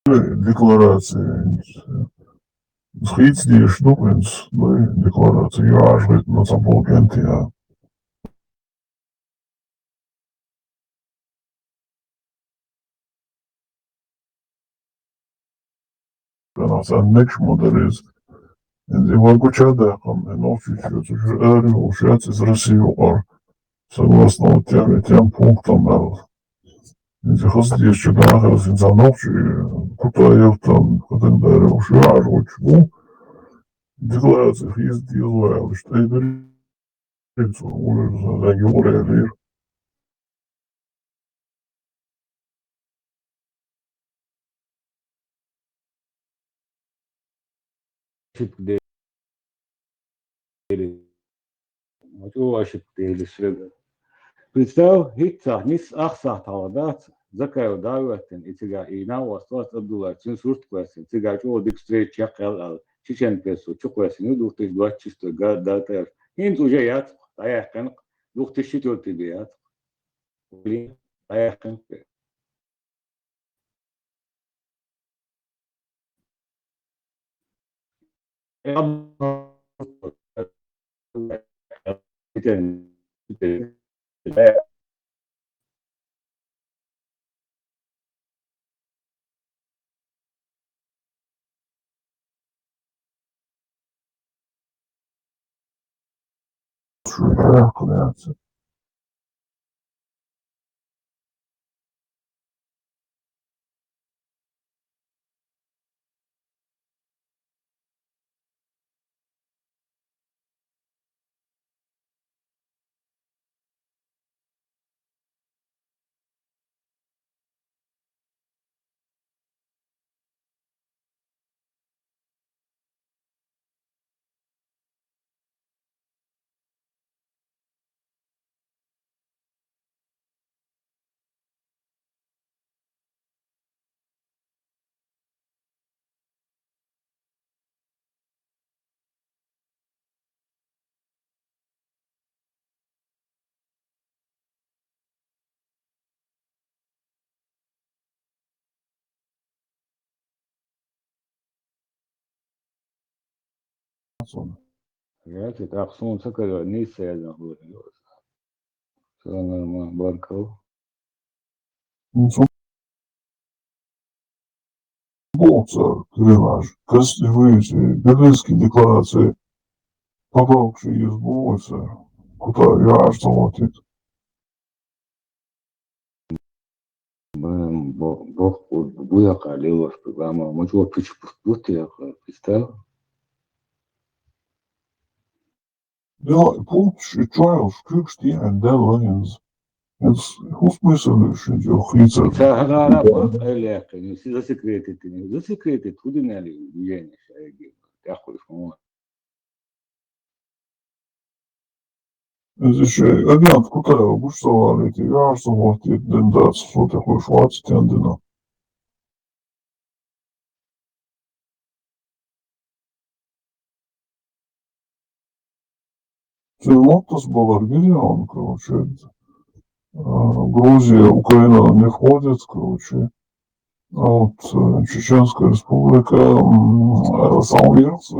Deklarācija Schītsdiešu dokumentus, lai deklarācija jāžliet no Zapolkentijā. Канался некшмодерез. Ивангучадахам, научившись уже общаться из России, согласно вот тем пунктам, Хасдиевич нахраз инзановчи, куда там, когда уж яжу, декларациях есть Израиль, что и говорится, уже регионы, Представь, hitsa, nis ahsahtaladāt, zakaju dāvātin, itiga īnavas tos Abdullah, cun surtkvēsin, ciga čo dikstrē čakal, čičen pesu, čukvēsin, 2020 gada, hint уже jāt, tajākan, 2004 bijāt, tajākan. Реакция. Ja, c'est absolument ça que Nice est dans le c'est un banco. Крилаж, красивые, берлинские декларации, попавшие из Булыса, куда я аж замотит. Бог алилось программа, мы чего причпустили, представь. Ja, punkt trials, kuksti en delvans. Het hoefmisselus, jo gietser. Сахара, элеха, не все засекретит, не засекретит, худинали, движение, шаги, тяхуешь, мама. Het is again, kutā jau bušsavāri, jāsavāti, den tāds, sote, ko švāci tendina. Лотос Баларгирян, короче, Грузия, Украина не входят, короче, а вот Чеченская республика сам верс.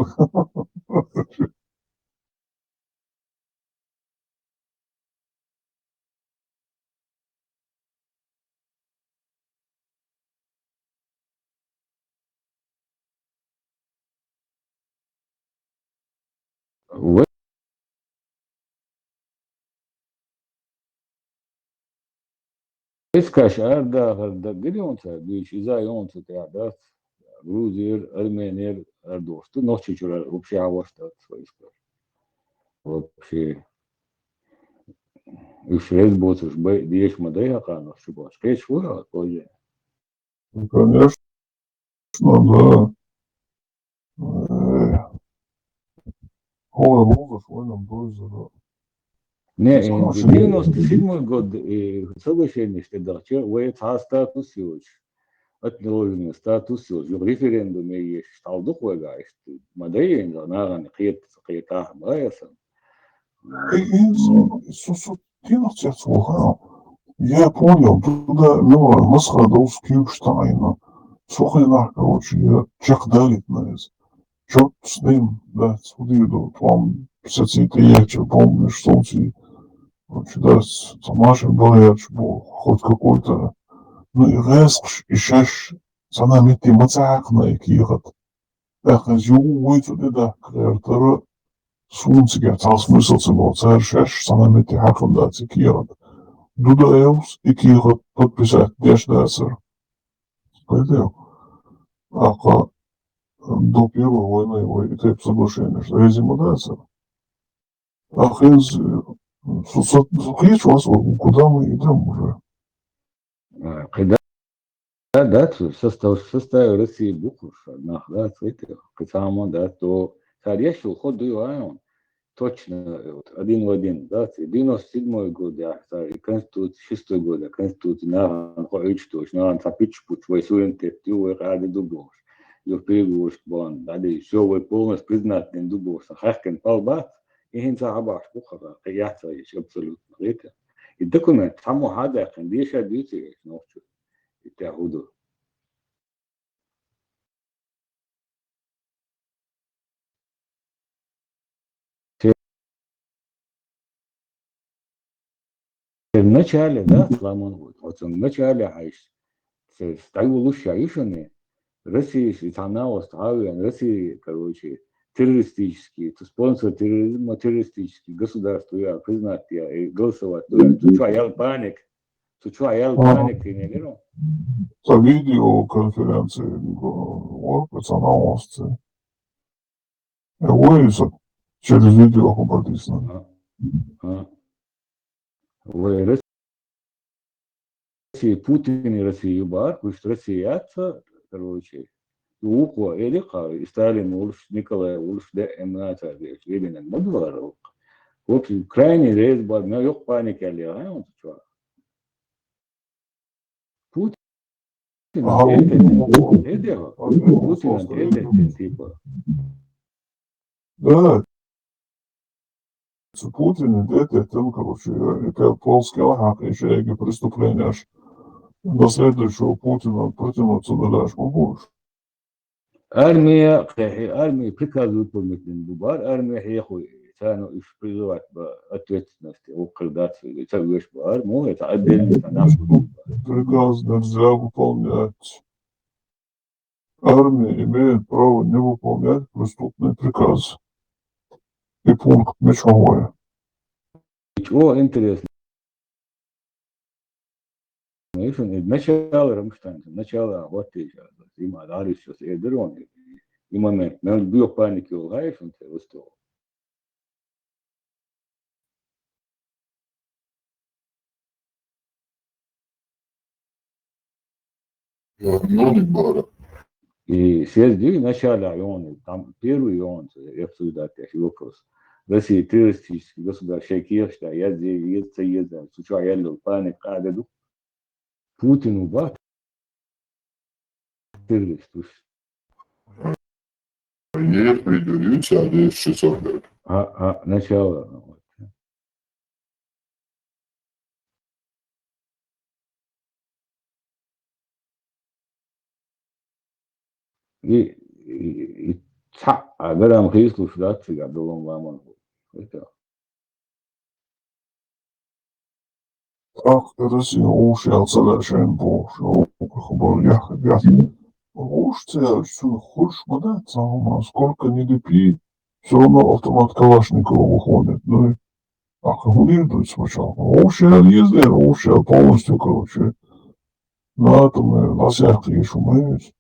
Eskash arda gidionca, bijuši izājonca tādā, Grūzija ir, Armēnija ir ar dostu, nošķičur ar upšāvostāts vai izkār. Вообще, еще раз будет уж бейдешь модея, как что скетч фура, тоже. Конечно, да. Ой, луза, швойном дойзе, да. Не, в 97 год соглашение, что да, вы статус юж, отложенный статус юж, в референдуме есть сталдух вегаешь, модея, наверное, қиетах байасан. Я понял, туда Милан Масхадовский Штайна. сухонах, короче, я чех далит на это. Черт с ним, да, сходил, вам сеците яче, помнишь, солнце, короче, да, самаши бояч, хоть какой-то, ну и резк, и шеш, сана ти мацахна, и кират. Эх, зю, уйцу, да, креатора, сунцига, цал смысл цего, царь шеш, сана ти хакунда, цикират. Дуда Эус и Кират подписать дешдасер. Поэтому, ака до Первой войны его и те соглашения, что резимодация. Ах, из сухих вас, куда мы идем уже? Когда да, состав России буквуш, да, цветы, касамо, да, то царящий уход он точно один в один, да, 97 год, да, Конституция, 6 год, Конституция, на хоичтош, на цапичпуч, вой суверенитет, ювой ради дубош, ю переговорш бон, да, и все вы полностью признательный дубош, хахкен палбат, и хинца абаш, бухара, яца есть абсолютно, это. И документ, само хада, кандиша дьюти, ночью, и тягуду. В начале, да, Соломон, вот он в начале, ставил лучше Аишины, Россия, она Австралия, Россия, короче, террористические, спонсор терроризма, террористические государства, я признать, я и голосовать. Сучва ял паник, ты не верил? За видеоконференции, вот, пацановости. Войса через видео попадисано. В России Путин и Россия бар, пусть Россия, короче, Уко, Элиха, и Сталин, Ульф, Николай, Ульф, де Эмната, Виден, Мадваров. Вот крайне рейс бар, но yok паники, он что? Путин антиэтетен, типа. Да, Путин, это, короче, это полский ага, еще и преступление аж до следующего Путина протянуться дальше побольше. Армия приказ выполнить Дубар, армия ехуй, цану иш призывать ответственности, укрдаться, это вещь бар, ну это отдельно, нахуй. Приказ нельзя выполнять. Армия имеет право не выполнять преступный приказ. И пункт мечовой. Чего интересно? Начало Рамштайн, начало вот сейчас, зима, дали сейчас, и дроны, и момент, но био паники улгаешь, он тебе устал. Ну, не бара. И съезди начало ионы, там первый ион, я обсуждать вопрос. Россия террористический государство, Киршта, я здесь, случай, я лил паник, кагаду. Путину бат, террорист, уж. Нет, придурился, а здесь 600 лет. Начало. И грам христу шдаться, я думал, вам это. Ах, Россия ушел совершенно больше. Я уж тебя что хочешь подать, сколько не лепи, все равно автомат Калашникова выходит. Ну и аккумулирует сначала. Ушел ездил, ушел полностью, короче, на атомные, на всех шумеют.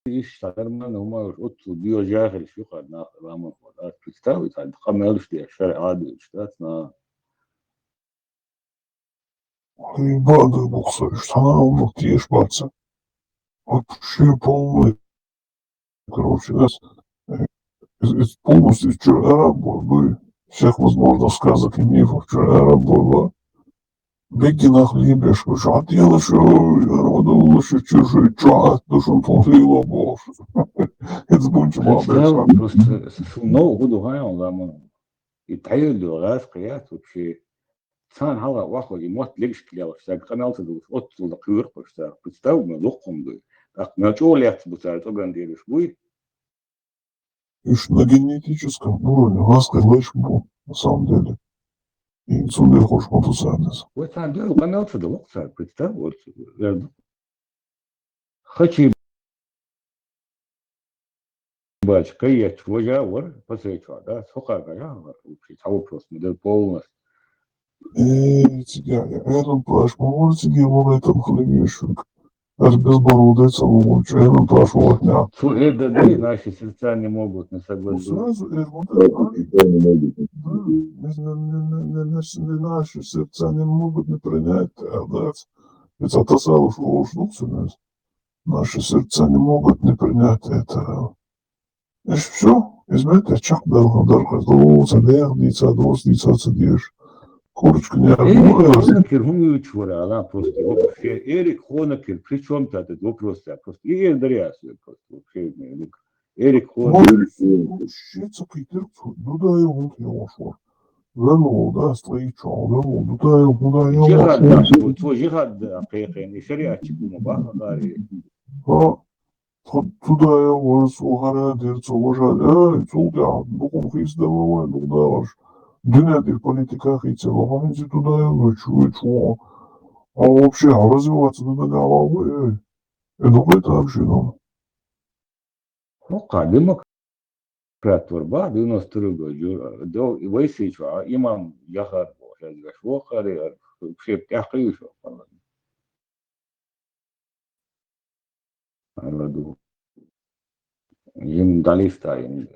يشتغل ما هو أطلع بيوجاهل شو قد ناخذ رامون قد تستوي عند خمسة الشرع عادي اشتاتنا И бады бокса, что она умнутишь, баца. Вообще полный, короче, да, полностью вчера был, всех возможных сказок и мифов вчера было. Беги на хлебе, что а делаешь, родил еще чужой чат, душом полила больше. Это bunch of представь others. просто снова буду гаян рامون يتعيل له غاز قياس وشيء كان هذا واحد يموت ليش كلاه اشتاق قناة تدوس أطل دقيق اشتاق представь ما لقم ده ما شو اللي يحسبوا تقول دير شوي Ишь, на генетическом уровне ласка лишь был, на самом деле. И отсюда хочешь мотоциклист. وكان ده قناة تدوس представь вот хочу бачка я твоя вор посечу да сколько я вообще того просто модель полностью Тебя, Эрен Плаш, можете его этом хлебешек? Аж безбородый целую, Эрен Плаш, вот дня. это да и наши сердца не могут не Ну, согласиться сразу, вот это, наши сердца не могут не принять, да. Ведь это сразу ушнулся, наши сердца не могут не принять это. И все, измените, чак дорога, здороваться, лягница, досница, сидишь. Курочка не Эрик обмылась. Хонекер умеет чвора, просто вообще Эрик Хонекер, при чем-то этот вопрос, просто и Эндриас просто вообще Эрик Хонекер. Щица Питер, туда и вот я ушел. Вернул, да, стоит чал, вернул, туда я جهاد ушел. ده تو جهاد حقيقي شريعة تشيكو مباها غاري А туда я вас угородец, уважать, солдат, буком хиздавай, дудаш. Дюнятых политиках и целоманите туда я вычу. А вообще, развиваться надо головой, это так же, ну. وقع ديمقراط وربا دينو سترغو جو دو ويسيچوا امام جهاد وهذا شو قاري شيء تحقيق شو الله دو يم داليستا يعني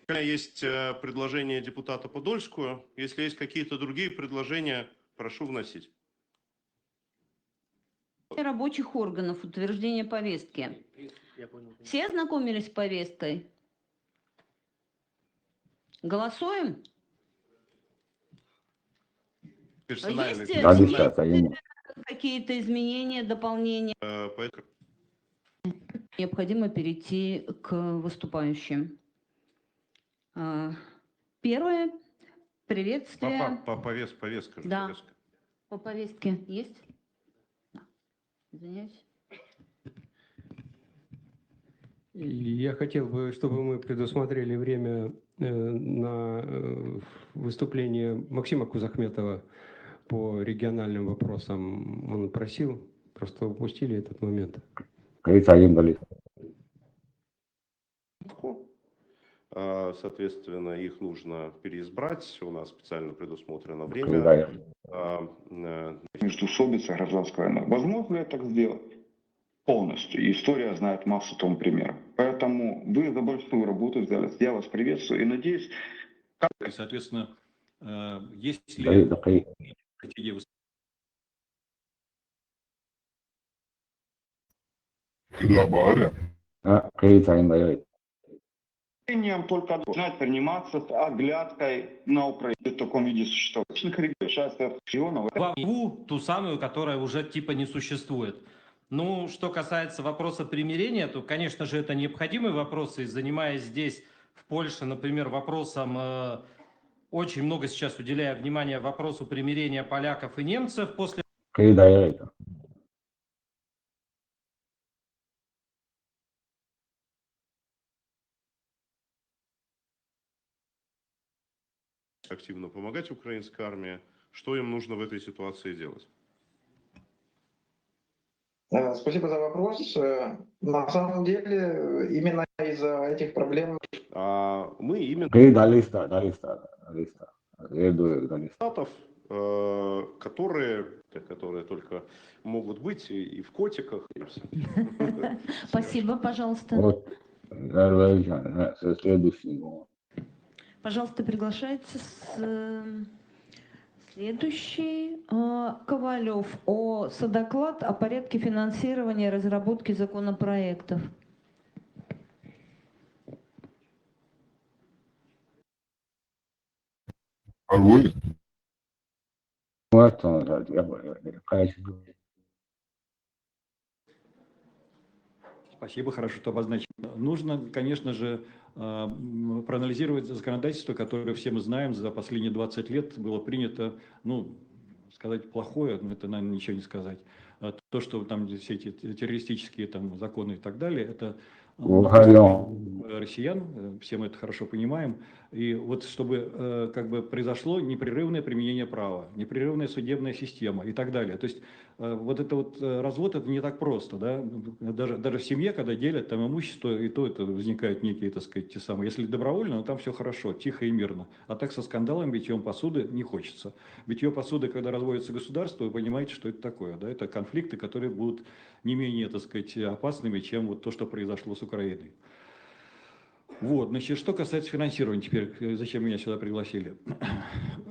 У меня есть предложение депутата Подольскую. Если есть какие-то другие предложения, прошу вносить. Рабочих органов утверждения повестки. Все ознакомились с повесткой? Голосуем? Персональный. Есть Далиста ему какие-то изменения, дополнения? Поэтому Необходимо перейти к выступающим. Первое. Приветствие. повестка же. Да. Повестка. По повестке есть? Да. Извиняюсь. Я хотел бы, чтобы мы предусмотрели время на выступление Максима Кузахметова по региональным вопросам. Он просил, просто упустили этот момент. Кайцаим Далиста. Соответственно, их нужно переизбрать. У нас специально предусмотрено время. Кайцаим. Междоусобица, гражданская война. Возможно ли так сделать? Полностью. И история знает массу тому примеров. Поэтому вы за большую работу взялись. Я вас приветствую и надеюсь... И, соответственно, есть ли دقيقة стратегия Для баря. кайцаим Далиста. Решением только начинает приниматься с оглядкой на Украину в таком виде существовать. Сейчас регионов. Главу, ту самую, которая уже типа не существует. Ну, что касается вопроса примирения, то, конечно же, это необходимые вопросы. И занимаясь здесь, в Польше, например, вопросом, очень много сейчас уделяя внимания вопросу примирения поляков и немцев после... Кайцаим. Активно помогать украинской армии. Что им нужно в этой ситуации делать? Спасибо за вопрос. На самом деле, именно из-за этих проблем Мы именно Dale está, dale está, dale está. Dale está. штатов, которые только могут быть и в котиках, и все. Спасибо, пожалуйста. Вот, Азербайджан, следующий. Пожалуйста, приглашается следующий Ковалев доклад о порядке финансирования и разработки законопроектов. Алло, Вот он, конечно. Спасибо, хорошо, что обозначили. Нужно, конечно же, проанализировать законодательство, которое все мы знаем, за последние 20 лет было принято, ну, сказать плохое, но это, наверное, ничего не сказать. То, что там все эти террористические там законы и так далее, это россиян, все мы это хорошо понимаем. И вот чтобы как бы произошло непрерывное применение права, непрерывная судебная система и так далее. То есть вот это вот развод, это не так просто, да, даже в семье, когда делят там имущество, и то это возникают некие, так сказать, те самые, если добровольно, то там все хорошо, тихо и мирно, а так со скандалом, битьем посуды не хочется. Битье посуды, когда разводится государство, вы понимаете, что это такое, да, это конфликты, которые будут не менее, так сказать, опасными, чем вот то, что произошло с Украиной. Вот, значит, что касается финансирования, теперь, зачем меня сюда пригласили?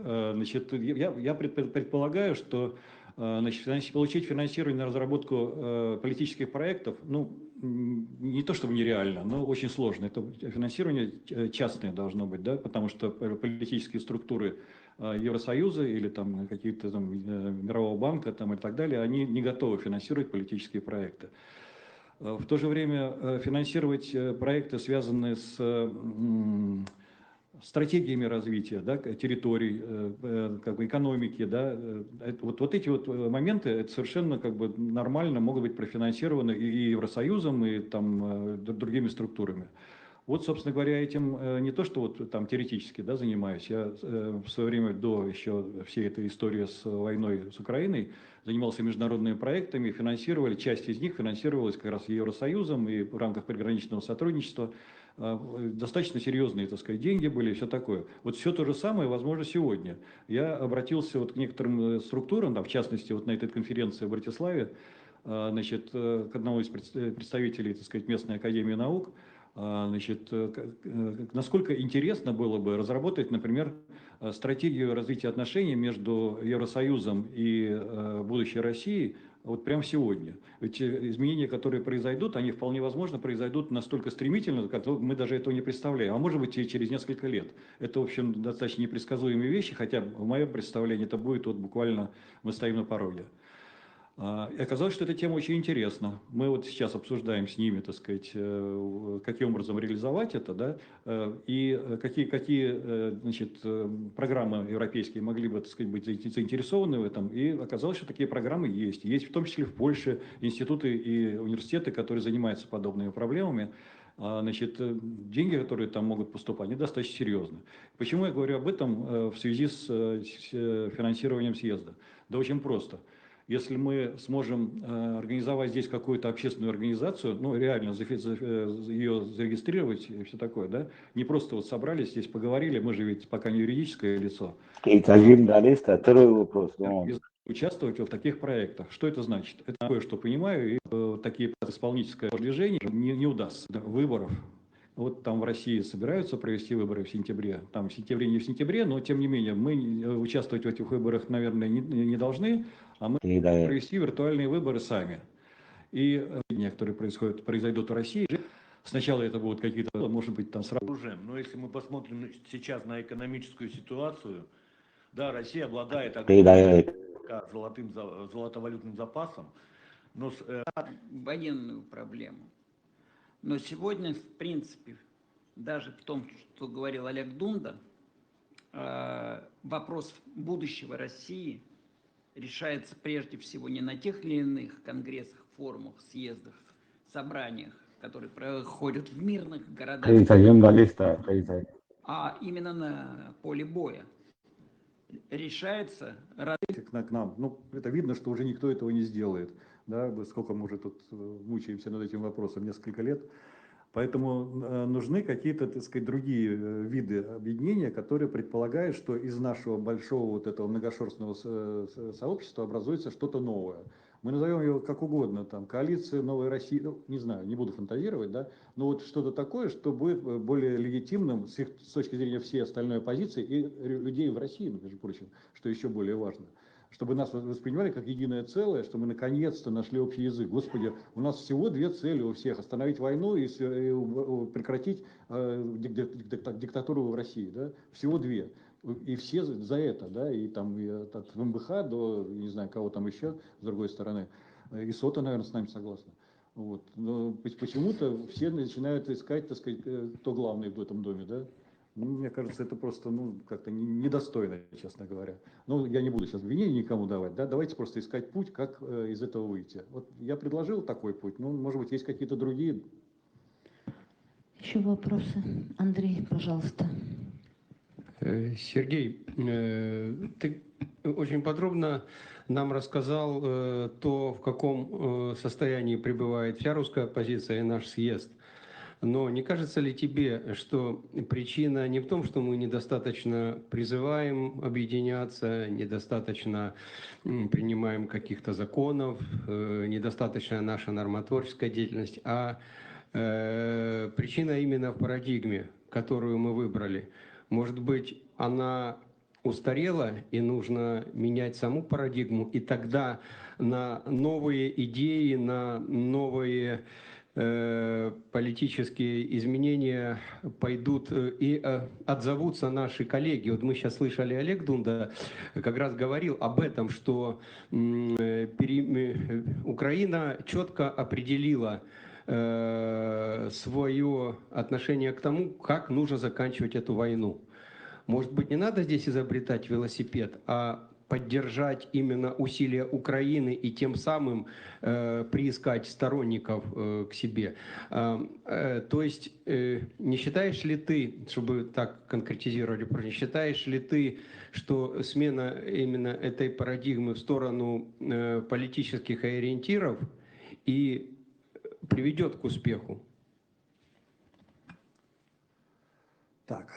Значит, я предполагаю, что значит, получить финансирование на разработку политических проектов, ну, не то чтобы нереально, но очень сложно. Это финансирование частное должно быть, да, потому что политические структуры Евросоюза или там какие-то там Мирового банка там и так далее, они не готовы финансировать политические проекты. В то же время финансировать проекты, связанные с стратегиями развития, да, территорий, как бы экономики, да, вот эти вот моменты, это совершенно как бы нормально, могут быть профинансированы и Евросоюзом, и там другими структурами. Вот, собственно говоря, этим не то, что вот там теоретически, да, занимаюсь. Я в свое время, до еще всей этой истории с войной с Украиной, занимался международными проектами, финансировали, часть из них финансировалась как раз Евросоюзом и в рамках приграничного сотрудничества. Достаточно серьезные, так сказать, деньги были и все такое. Вот все то же самое возможно сегодня. Я обратился вот к некоторым структурам, да, в частности, вот на этой конференции в Братиславе, значит, к одному из представителей, так сказать, местной академии наук. Значит, насколько интересно было бы разработать, например, стратегию развития отношений между Евросоюзом и будущей Россией вот прямо сегодня. Ведь изменения, которые произойдут, они вполне возможно произойдут настолько стремительно, как мы даже этого не представляем. А может быть и через несколько лет. Это, в общем, достаточно непредсказуемые вещи, хотя в моем представлении это будет вот буквально мы стоим на пороге. И оказалось, что эта тема очень интересна. Мы вот сейчас обсуждаем с ними, так сказать, каким образом реализовать это, да, и какие значит, программы европейские могли бы, так сказать, быть заинтересованы в этом. И оказалось, что такие программы есть. Есть в том числе в Польше институты и университеты, которые занимаются подобными проблемами. Значит, деньги, которые там могут поступать, они достаточно серьезны. Почему я говорю об этом в связи с финансированием съезда? Да очень просто. Если мы сможем организовать здесь какую-то общественную организацию, ну реально ее зарегистрировать и все такое, да, не просто вот собрались здесь, поговорили, мы же ведь пока не юридическое лицо. Второй вопрос. Участвовать в таких проектах. Что это значит? Это кое-что понимаю, и такие исполнительское движение не удастся. Выборов. Вот там в России собираются провести выборы в сентябре. Там в сентябре, не в сентябре, но тем не менее мы участвовать в этих выборах, наверное, не должны, а мы провести виртуальные выборы сами. И некоторые произойдут в России. Сначала это будут какие-то, может быть, там сразу. Но если мы посмотрим сейчас на экономическую ситуацию, да, Россия обладает золотовалютным запасом, но военную проблему. Но сегодня, в принципе, даже в том, что говорил Олег Дунда, вопрос будущего России решается прежде всего не на тех или иных конгрессах, форумах, съездах, собраниях, которые проходят в мирных городах, а именно на поле боя. Решается к нам. Ну, это видно, что уже никто этого не сделает. да, сколько мы уже тут мучаемся над этим вопросом, несколько лет. Поэтому нужны какие-то, так сказать, другие виды объединения, которые предполагают, что из нашего большого вот этого многошерстного сообщества образуется что-то новое. Мы назовем его как угодно, там, коалиция Новой России, ну, не знаю, не буду фантазировать, да, но вот что-то такое, что будет более легитимным с точки зрения всей остальной оппозиции и людей в России, между прочим, что еще более важно. Чтобы нас воспринимали как единое целое, что мы наконец-то нашли общий язык. Господи, у нас всего две цели у всех: остановить войну и прекратить диктатуру в России. Да? Всего две. И все за это, да, и там и от МБХ до, не знаю, кого там еще, с другой стороны. И СОТа, наверное, с нами согласна. Вот. Но почему-то все начинают искать, так сказать, кто главный в этом доме, да. Ну, мне кажется, это просто, ну, как-то недостойно, честно говоря. Ну, я не буду сейчас обвинений никому давать, да, давайте просто искать путь, как из этого выйти. Вот я предложил такой путь, ну, может быть, есть какие-то другие. Еще вопросы? Андрей, пожалуйста. Сергей, ты очень подробно нам рассказал то, в каком состоянии пребывает вся русская оппозиция и наш съезд. Но не кажется ли тебе, что причина не в том, что мы недостаточно призываем объединяться, недостаточно принимаем каких-то законов, недостаточная наша нормотворческая деятельность, а причина именно в парадигме, которую мы выбрали? Может быть, она устарела, и нужно менять саму парадигму, и тогда на новые идеи, на новые политические изменения пойдут и отзовутся наши коллеги. Вот мы сейчас слышали, Олег Дунда как раз говорил об этом, что Украина четко определила свое отношение к тому, как нужно заканчивать эту войну. Может быть, не надо здесь изобретать велосипед, а поддержать именно усилия Украины и тем самым приискать сторонников к себе. То есть не считаешь ли ты, чтобы так конкретизировать, не считаешь ли ты, что смена именно этой парадигмы в сторону политических ориентиров и приведет к успеху? Так.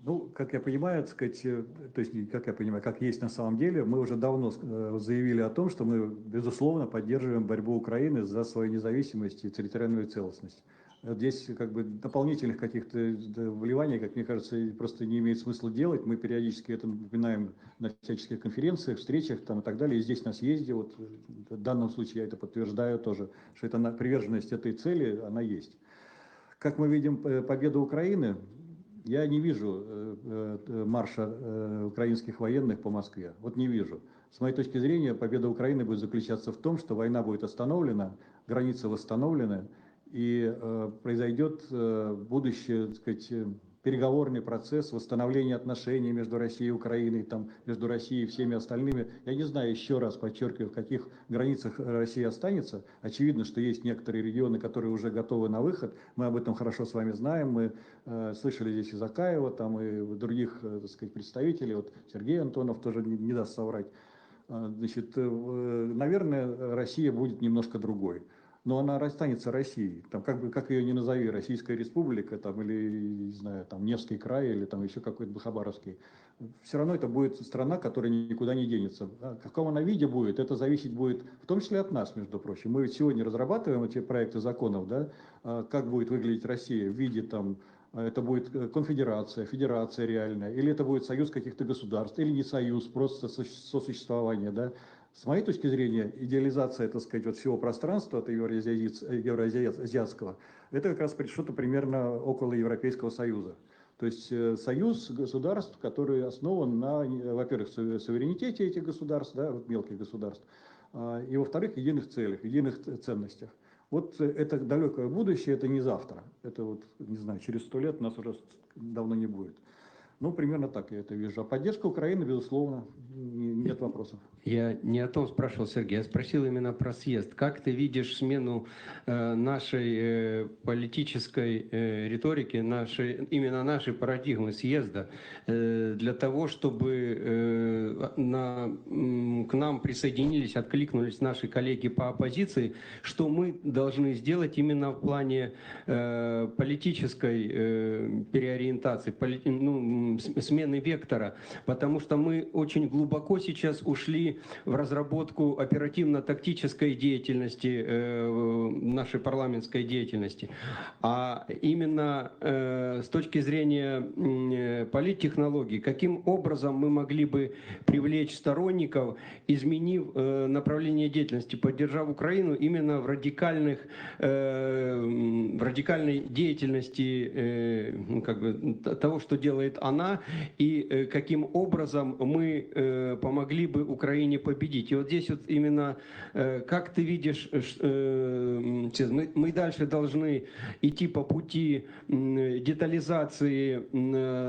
Ну, как я понимаю, так сказать, то есть, как я понимаю, как есть на самом деле, мы уже давно заявили о том, что мы, безусловно, поддерживаем борьбу Украины за свою независимость и территориальную целостность. Здесь как бы дополнительных каких-то вливаний, как мне кажется, просто не имеет смысла делать. Мы периодически это напоминаем на всяческих конференциях, встречах там, и так далее. И здесь на съезде, вот, в данном случае я это подтверждаю тоже, что это приверженность этой цели, она есть. Как мы видим победу Украины, я не вижу марша украинских военных по Москве. Вот не вижу. С моей точки зрения, победа Украины будет заключаться в том, что война будет остановлена, границы восстановлены, и произойдет будущий, так сказать, переговорный процесс восстановления отношений между Россией и Украиной, там, между Россией и всеми остальными. Я не знаю, еще раз подчеркиваю, в каких границах Россия останется. Очевидно, что есть некоторые регионы, которые уже готовы на выход. Мы об этом хорошо с вами знаем. Мы слышали здесь и Закаева, там, и других, так сказать, представителей. Вот Сергей Антонов тоже не даст соврать. Значит, наверное, Россия будет немножко другой. Но она останется Россией. Там, как ее ни назови, Российская Республика, там, или, не знаю, там, Невский край, или там еще какой-то Хабаровский. Все равно это будет страна, которая никуда не денется. А в каком она виде будет, это зависеть будет в том числе от нас, между прочим. Мы ведь сегодня разрабатываем эти проекты законов, да, как будет выглядеть Россия в виде там, это будет конфедерация, федерация реальная, или это будет союз каких-то государств, или не союз, просто сосуществование, да. С моей точки зрения, идеализация, так сказать, вот всего пространства от евроазиатского, это как раз что-то примерно около Европейского Союза. То есть союз государств, который основан на, во-первых, суверенитете этих государств, да, вот мелких государств, и, во-вторых, единых целях, единых ценностях. Вот это далекое будущее, это не завтра. Это вот, не знаю, через 100 лет нас уже давно не будет. Ну, примерно так я это вижу. А поддержка Украины, безусловно, нет вопросов. Я не о том спрашивал, Сергей, я спросил именно про съезд. Как ты видишь смену нашей политической риторики, именно нашей парадигмы съезда для того, чтобы к нам присоединились, откликнулись наши коллеги по оппозиции, что мы должны сделать именно в плане политической переориентации, смены вектора, потому что мы очень глубоко сейчас ушли в разработку оперативно-тактической деятельности, нашей парламентской деятельности. А именно с точки зрения политтехнологий, каким образом мы могли бы привлечь сторонников, изменив направление деятельности, поддержав Украину именно в радикальной деятельности того, что делает она, и каким образом мы помогли бы Украине победить. И вот здесь вот именно, как ты видишь, мы дальше должны идти по пути детализации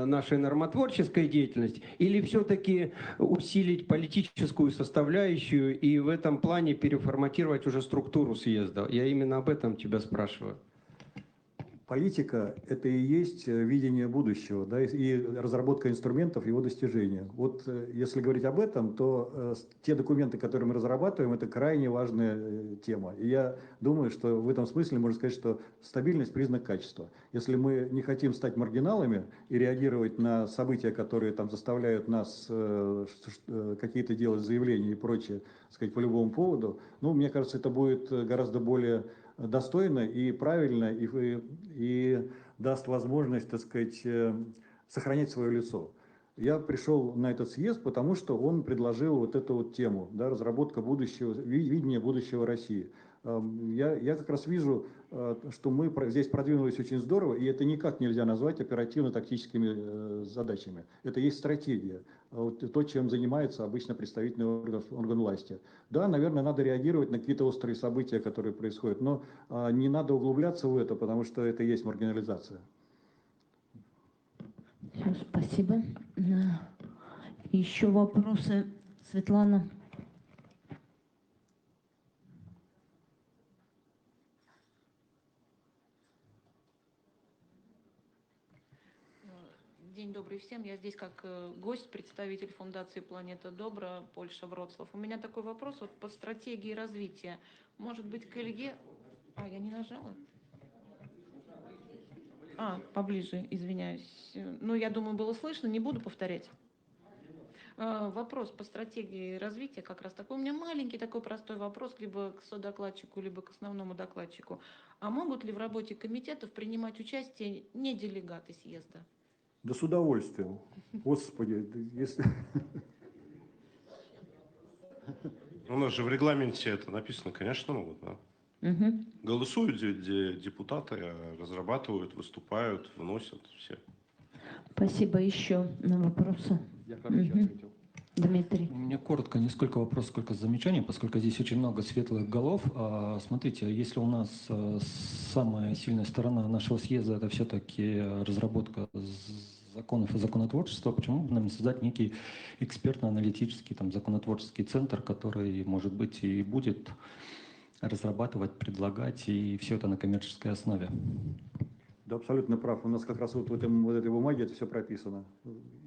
нашей нормотворческой деятельности или все-таки усилить политическую составляющую и в этом плане переформатировать уже структуру съезда? Я именно об этом тебя спрашиваю. Политика – это и есть видение будущего, да, и разработка инструментов его достижения. Вот если говорить об этом, то те документы, которые мы разрабатываем, это крайне важная тема. И я думаю, что в этом смысле можно сказать, что стабильность – признак качества. Если мы не хотим стать маргиналами и реагировать на события, которые там заставляют нас какие-то делать заявления и прочее, сказать, по любому поводу, ну, мне кажется, это будет гораздо более достойно и правильно, и даст возможность, так сказать, сохранять свое лицо. Я пришел на этот съезд, потому что он предложил вот эту вот тему, да, разработка будущего, видения будущего России. Я как раз вижу, что мы здесь продвинулись очень здорово, и это никак нельзя назвать оперативно-тактическими задачами. Это есть стратегия, вот то, чем занимается обычно представительный орган власти. Да, наверное, надо реагировать на какие-то острые события, которые происходят, но не надо углубляться в это, потому что это и есть маргинализация. Все, спасибо. Еще вопросы, Светлана? День добрый всем. Я здесь как гость, представитель фундации «Планета Добра», Польша, Вроцлав. У меня такой вопрос вот по стратегии развития. Может быть, к Илье... я не нажала? Поближе, извиняюсь. Ну, я думаю, было слышно, не буду повторять. Вопрос по стратегии развития как раз такой. У меня маленький такой простой вопрос либо к содокладчику, либо к основному докладчику. А могут ли в работе комитетов принимать участие не делегаты съезда? Да с удовольствием. Господи, если... У нас же в регламенте это написано, конечно, могут, да. Угу. Голосуют депутаты, разрабатывают, выступают, вносят все. Спасибо. Еще на вопросы? Я короче ответил. Дмитрий. У меня коротко, не сколько вопросов, сколько замечаний, поскольку здесь очень много светлых голов. Смотрите, если у нас самая сильная сторона нашего съезда – это все-таки разработка законов и законотворчества, почему бы нам не создать некий экспертно-аналитический законотворческий центр, который, может быть, и будет разрабатывать, предлагать, и все это на коммерческой основе? Да, абсолютно прав. У нас как раз вот в этой бумаге это все прописано.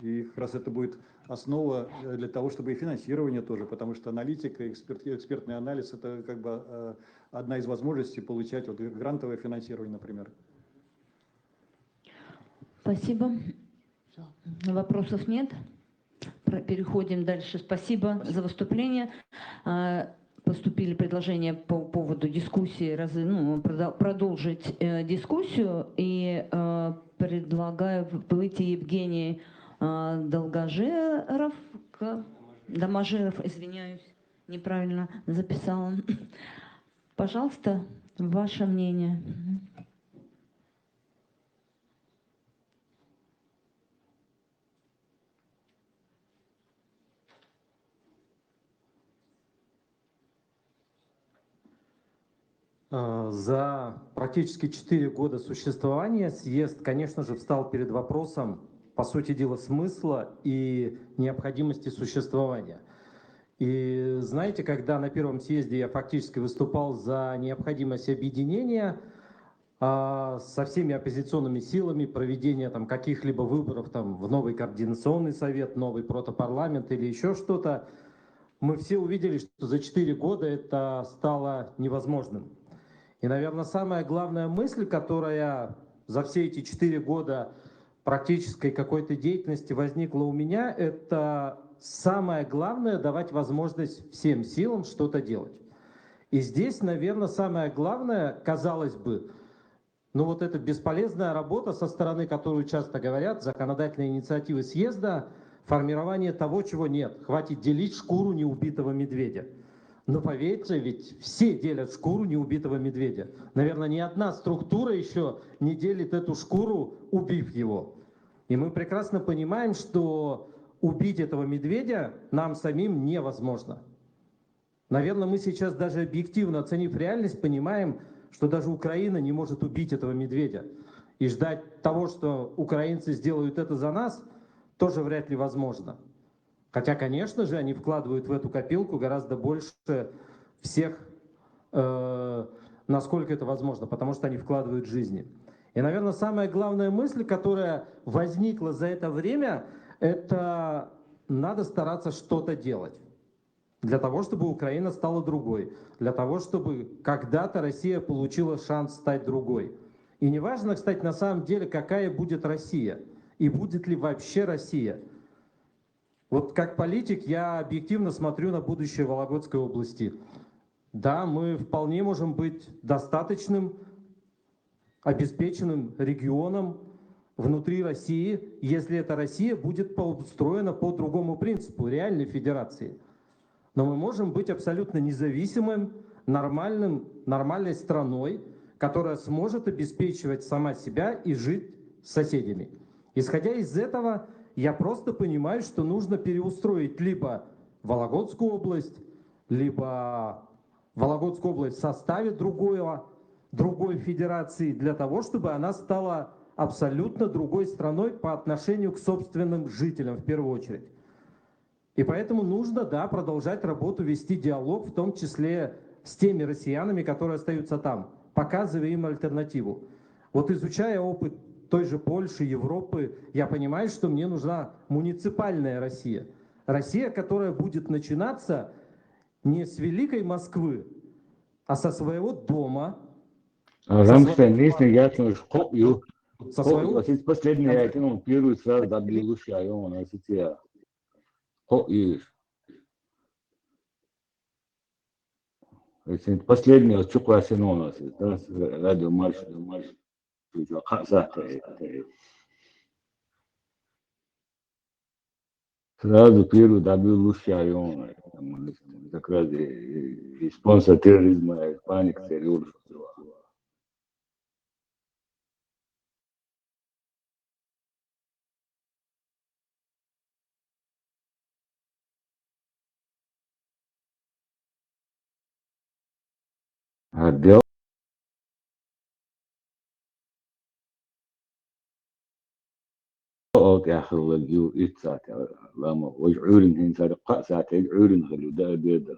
И как раз это будет основа для того, чтобы и финансирование тоже, потому что аналитика, экспертный анализ – это как бы одна из возможностей получать вот грантовое финансирование, например. Спасибо. Вопросов нет. Переходим дальше. Спасибо за выступление. Поступили предложения по поводу дискуссии, продолжить дискуссию. И предлагаю выйти Евгений Доможиров, извиняюсь, неправильно записала. Пожалуйста, ваше мнение. За практически 4 года существования съезд, конечно же, встал перед вопросом по сути дела, смысла и необходимости существования. И знаете, когда на первом съезде я фактически выступал за необходимость объединения со всеми оппозиционными силами, проведения там каких-либо выборов там, в новый координационный совет, новый протопарламент или еще что-то, мы все увидели, что за 4 года это стало невозможным. И, наверное, самая главная мысль, которая за все эти 4 года практической какой-то деятельности возникла у меня, это самое главное — давать возможность всем силам что-то делать. И здесь, наверное, самое главное, казалось бы, ну вот эта бесполезная работа со стороны, которую часто говорят, законодательные инициативы съезда, формирование того, чего нет. Хватит делить шкуру неубитого медведя. Но поверьте, ведь все делят шкуру неубитого медведя. Наверное, ни одна структура еще не делит эту шкуру, убив его. И мы прекрасно понимаем, что убить этого медведя нам самим невозможно. Наверное, мы сейчас даже объективно оценив реальность, понимаем, что даже Украина не может убить этого медведя. И ждать того, что украинцы сделают это за нас, тоже вряд ли возможно. Хотя, конечно же, они вкладывают в эту копилку гораздо больше всех, насколько это возможно, потому что они вкладывают жизни. И, наверное, самая главная мысль, которая возникла за это время, это надо стараться что-то делать. Для того, чтобы Украина стала другой. Для того, чтобы когда-то Россия получила шанс стать другой. И неважно, кстати, на самом деле, какая будет Россия. И будет ли вообще Россия. Вот как политик я объективно смотрю на будущее Вологодской области. Да, мы вполне можем быть достаточным, обеспеченным регионом внутри России, если эта Россия будет устроена по другому принципу, реальной федерации. Но мы можем быть абсолютно независимым, нормальной страной, которая сможет обеспечивать сама себя и жить с соседями. Исходя из этого, я просто понимаю, что нужно переустроить либо Вологодскую область, либо Вологодскую область в составе другой федерации, для того, чтобы она стала абсолютно другой страной по отношению к собственным жителям в первую очередь. И поэтому нужно, да, продолжать работу, вести диалог, в том числе с теми россиянами, которые остаются там, показывая им альтернативу. Вот изучая опыт той же Польши, Европы, я понимаю, что мне нужна муниципальная Россия. Россия, которая будет начинаться не с великой Москвы, а со своего дома. Рамштайн, если я скажу, со своего... последний один, он первый сразу добил уши, он ассоциация. Последний, что классен у нас, радио марш. Сразу первый добил уши, он как раз и спонсор терроризма, и паника, террор. Отдел. يا أخي والله الجو إتساعة لما وجعورن هين صار قاسات عورن خلو ده بيدا